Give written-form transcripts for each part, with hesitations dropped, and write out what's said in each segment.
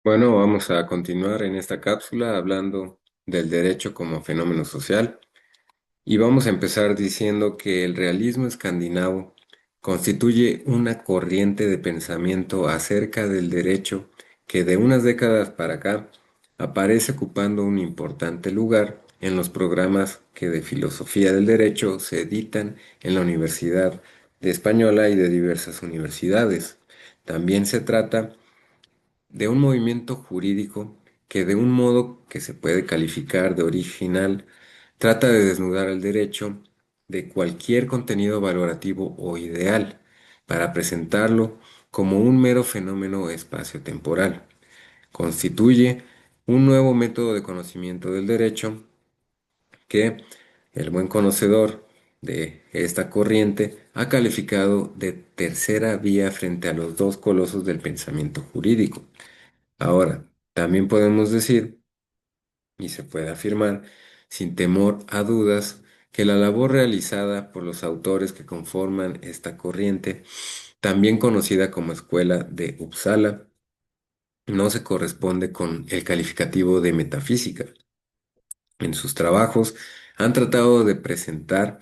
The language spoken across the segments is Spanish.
Bueno, vamos a continuar en esta cápsula hablando del derecho como fenómeno social y vamos a empezar diciendo que el realismo escandinavo constituye una corriente de pensamiento acerca del derecho que de unas décadas para acá aparece ocupando un importante lugar en los programas que de filosofía del derecho se editan en la Universidad de Española y de diversas universidades. También se trata de un movimiento jurídico que de un modo que se puede calificar de original, trata de desnudar el derecho de cualquier contenido valorativo o ideal para presentarlo como un mero fenómeno espacio-temporal. Constituye un nuevo método de conocimiento del derecho que el buen conocedor de esta corriente ha calificado de tercera vía frente a los dos colosos del pensamiento jurídico. Ahora, también podemos decir, y se puede afirmar, sin temor a dudas, que la labor realizada por los autores que conforman esta corriente, también conocida como Escuela de Uppsala, no se corresponde con el calificativo de metafísica. En sus trabajos han tratado de presentar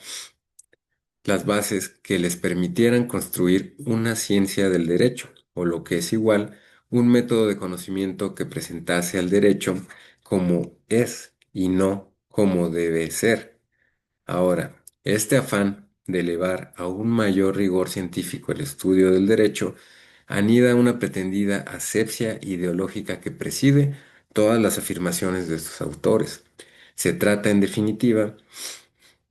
las bases que les permitieran construir una ciencia del derecho, o lo que es igual, un método de conocimiento que presentase al derecho como es y no como debe ser. Ahora, este afán de elevar a un mayor rigor científico el estudio del derecho anida una pretendida asepsia ideológica que preside todas las afirmaciones de estos autores. Se trata, en definitiva,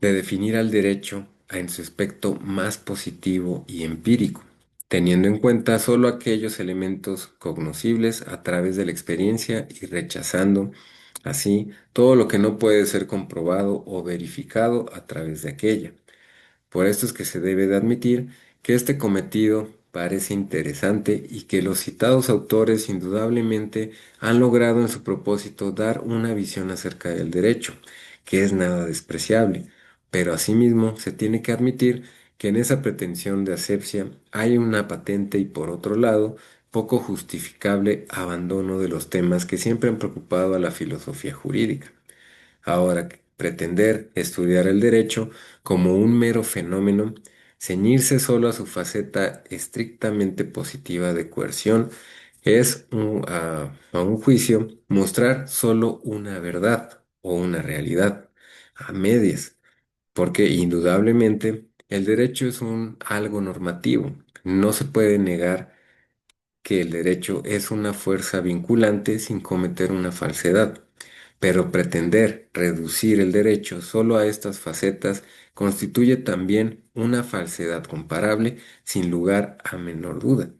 de definir al derecho en su aspecto más positivo y empírico, teniendo en cuenta solo aquellos elementos cognoscibles a través de la experiencia y rechazando así todo lo que no puede ser comprobado o verificado a través de aquella. Por esto es que se debe de admitir que este cometido parece interesante y que los citados autores indudablemente han logrado en su propósito dar una visión acerca del derecho, que es nada despreciable, pero asimismo se tiene que admitir que en esa pretensión de asepsia hay una patente y por otro lado poco justificable abandono de los temas que siempre han preocupado a la filosofía jurídica. Ahora, pretender estudiar el derecho como un mero fenómeno, ceñirse solo a su faceta estrictamente positiva de coerción, es, a un juicio, mostrar solo una verdad o una realidad, a medias, porque indudablemente el derecho es un algo normativo. No se puede negar que el derecho es una fuerza vinculante sin cometer una falsedad, pero pretender reducir el derecho solo a estas facetas constituye también una falsedad comparable sin lugar a menor duda.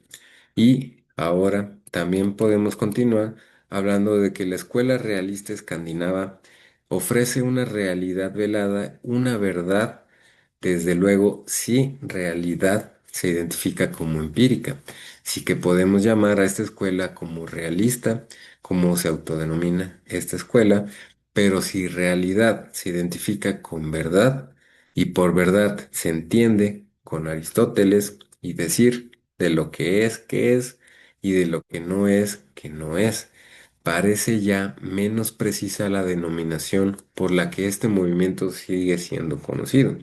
Y ahora también podemos continuar hablando de que la escuela realista escandinava ofrece una realidad velada, una verdad, desde luego, si realidad se identifica como empírica. Sí que podemos llamar a esta escuela como realista, como se autodenomina esta escuela, pero si realidad se identifica con verdad y por verdad se entiende con Aristóteles y decir de lo que es y de lo que no es, parece ya menos precisa la denominación por la que este movimiento sigue siendo conocido.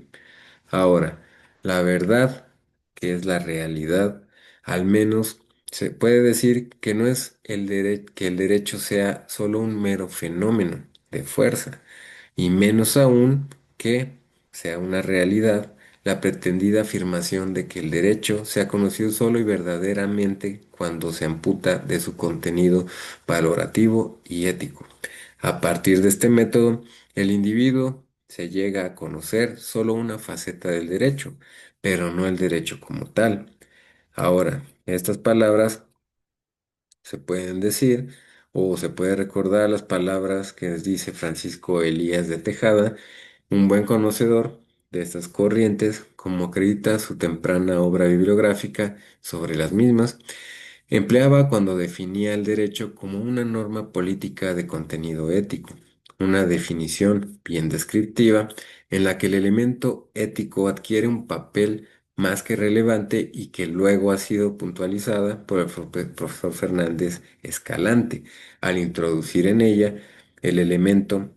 Ahora, la verdad, que es la realidad, al menos se puede decir que no es que el derecho sea solo un mero fenómeno de fuerza, y menos aún que sea una realidad la pretendida afirmación de que el derecho sea conocido solo y verdaderamente cuando se amputa de su contenido valorativo y ético. A partir de este método, el individuo se llega a conocer solo una faceta del derecho, pero no el derecho como tal. Ahora, estas palabras se pueden decir o se puede recordar las palabras que nos dice Francisco Elías de Tejada, un buen conocedor de estas corrientes, como acredita su temprana obra bibliográfica sobre las mismas, empleaba cuando definía el derecho como una norma política de contenido ético, una definición bien descriptiva en la que el elemento ético adquiere un papel más que relevante y que luego ha sido puntualizada por el profesor Fernández Escalante al introducir en ella el elemento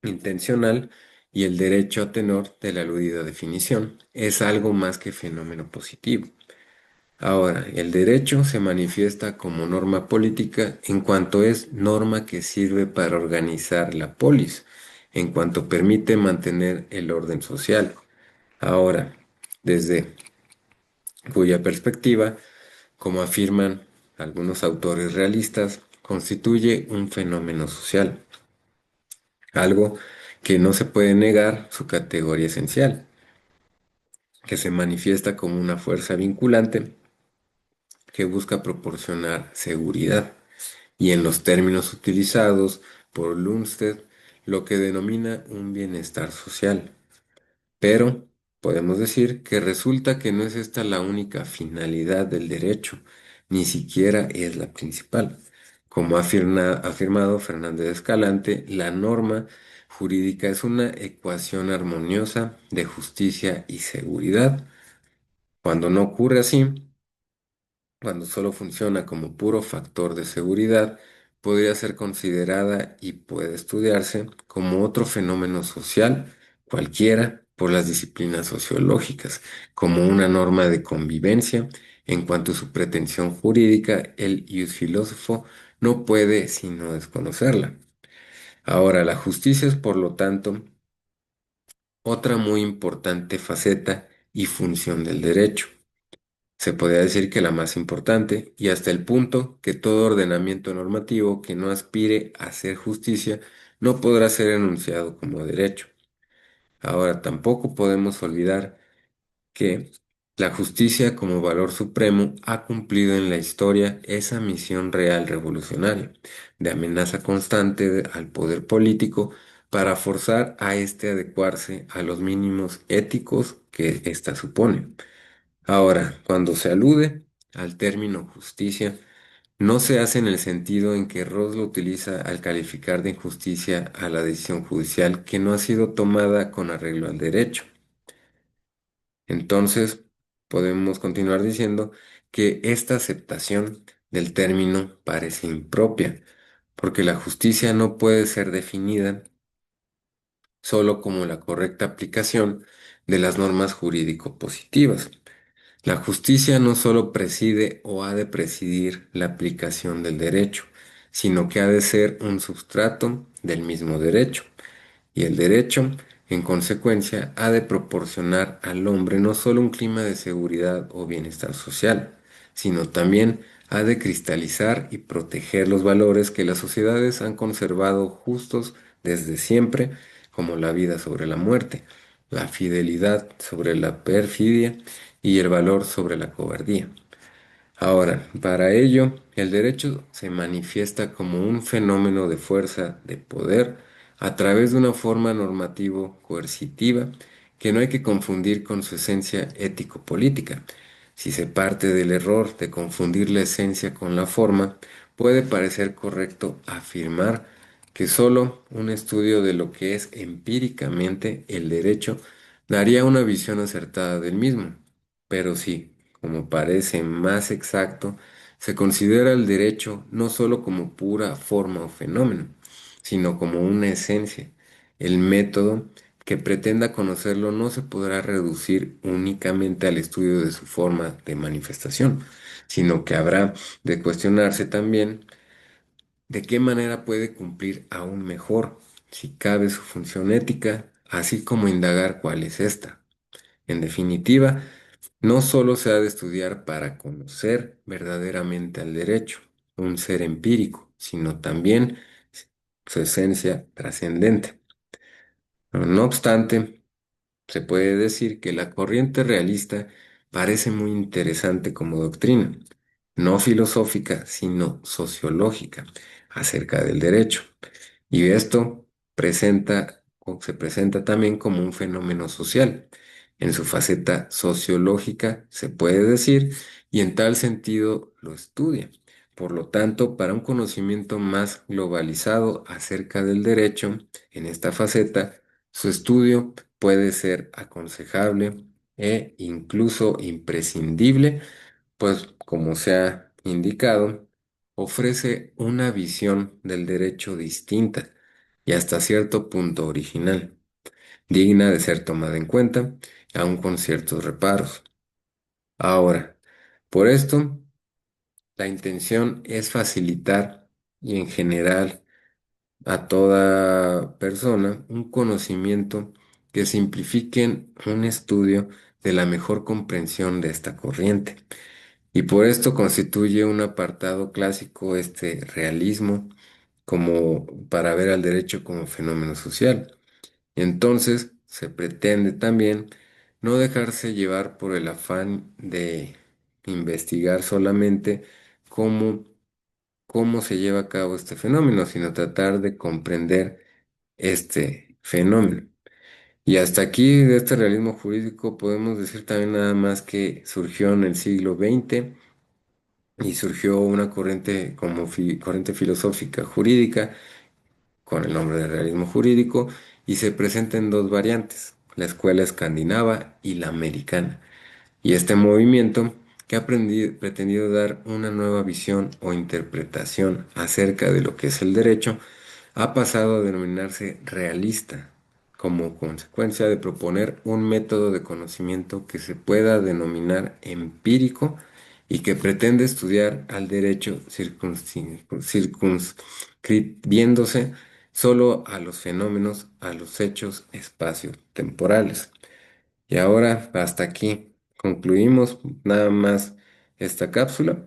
intencional y el derecho a tenor de la aludida definición. Es algo más que fenómeno positivo. Ahora, el derecho se manifiesta como norma política en cuanto es norma que sirve para organizar la polis, en cuanto permite mantener el orden social. Ahora, desde cuya perspectiva, como afirman algunos autores realistas, constituye un fenómeno social, algo que no se puede negar su categoría esencial, que se manifiesta como una fuerza vinculante que busca proporcionar seguridad, y en los términos utilizados por Lundstedt, lo que denomina un bienestar social. Pero podemos decir que resulta que no es esta la única finalidad del derecho, ni siquiera es la principal. Como ha afirmado Fernández Escalante, la norma jurídica es una ecuación armoniosa de justicia y seguridad. Cuando no ocurre así, cuando solo funciona como puro factor de seguridad, podría ser considerada y puede estudiarse como otro fenómeno social, cualquiera, por las disciplinas sociológicas, como una norma de convivencia. En cuanto a su pretensión jurídica, el filósofo no puede sino desconocerla. Ahora, la justicia es, por lo tanto, otra muy importante faceta y función del derecho. Se podría decir que la más importante, y hasta el punto que todo ordenamiento normativo que no aspire a hacer justicia no podrá ser enunciado como derecho. Ahora, tampoco podemos olvidar que la justicia como valor supremo ha cumplido en la historia esa misión real revolucionaria, de amenaza constante al poder político para forzar a éste a adecuarse a los mínimos éticos que ésta supone. Ahora, cuando se alude al término justicia, no se hace en el sentido en que Ross lo utiliza al calificar de injusticia a la decisión judicial que no ha sido tomada con arreglo al derecho. Entonces, podemos continuar diciendo que esta aceptación del término parece impropia, porque la justicia no puede ser definida solo como la correcta aplicación de las normas jurídico-positivas. La justicia no solo preside o ha de presidir la aplicación del derecho, sino que ha de ser un sustrato del mismo derecho. Y el derecho, en consecuencia, ha de proporcionar al hombre no solo un clima de seguridad o bienestar social, sino también ha de cristalizar y proteger los valores que las sociedades han conservado justos desde siempre, como la vida sobre la muerte, la fidelidad sobre la perfidia y el valor sobre la cobardía. Ahora, para ello, el derecho se manifiesta como un fenómeno de fuerza, de poder, a través de una forma normativo-coercitiva que no hay que confundir con su esencia ético-política. Si se parte del error de confundir la esencia con la forma, puede parecer correcto afirmar que solo un estudio de lo que es empíricamente el derecho daría una visión acertada del mismo. Pero sí, como parece más exacto, se considera el derecho no sólo como pura forma o fenómeno, sino como una esencia. El método que pretenda conocerlo no se podrá reducir únicamente al estudio de su forma de manifestación, sino que habrá de cuestionarse también de qué manera puede cumplir aún mejor, si cabe su función ética, así como indagar cuál es esta. En definitiva, no solo se ha de estudiar para conocer verdaderamente al derecho, un ser empírico, sino también su esencia trascendente. No obstante, se puede decir que la corriente realista parece muy interesante como doctrina, no filosófica, sino sociológica, acerca del derecho. Y esto presenta o se presenta también como un fenómeno social. En su faceta sociológica se puede decir, y en tal sentido lo estudia. Por lo tanto, para un conocimiento más globalizado acerca del derecho, en esta faceta, su estudio puede ser aconsejable e incluso imprescindible, pues como se ha indicado, ofrece una visión del derecho distinta y hasta cierto punto original, digna de ser tomada en cuenta, aun con ciertos reparos. Ahora, por esto, la intención es facilitar y en general a toda persona un conocimiento que simplifiquen un estudio de la mejor comprensión de esta corriente. Y por esto constituye un apartado clásico este realismo como para ver al derecho como fenómeno social. Entonces, se pretende también no dejarse llevar por el afán de investigar solamente cómo, cómo se lleva a cabo este fenómeno, sino tratar de comprender este fenómeno. Y hasta aquí de este realismo jurídico podemos decir también nada más que surgió en el siglo XX y surgió una corriente como corriente filosófica jurídica con el nombre de realismo jurídico y se presenta en dos variantes, la escuela escandinava y la americana. Y este movimiento que ha pretendido dar una nueva visión o interpretación acerca de lo que es el derecho, ha pasado a denominarse realista, como consecuencia de proponer un método de conocimiento que se pueda denominar empírico y que pretende estudiar al derecho circunscribiéndose solo a los fenómenos, a los hechos espacio-temporales. Y ahora hasta aquí concluimos nada más esta cápsula,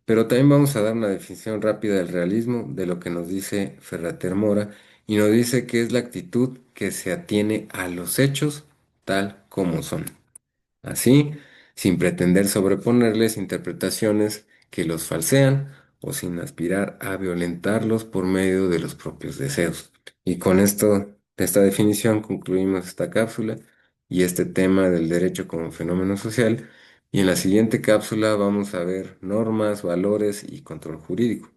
pero también vamos a dar una definición rápida del realismo, de lo que nos dice Ferrater Mora, y nos dice que es la actitud que se atiene a los hechos tal como son. Así, sin pretender sobreponerles interpretaciones que los falsean o sin aspirar a violentarlos por medio de los propios deseos. Y con esto, de esta definición, concluimos esta cápsula y este tema del derecho como fenómeno social. Y en la siguiente cápsula vamos a ver normas, valores y control jurídico.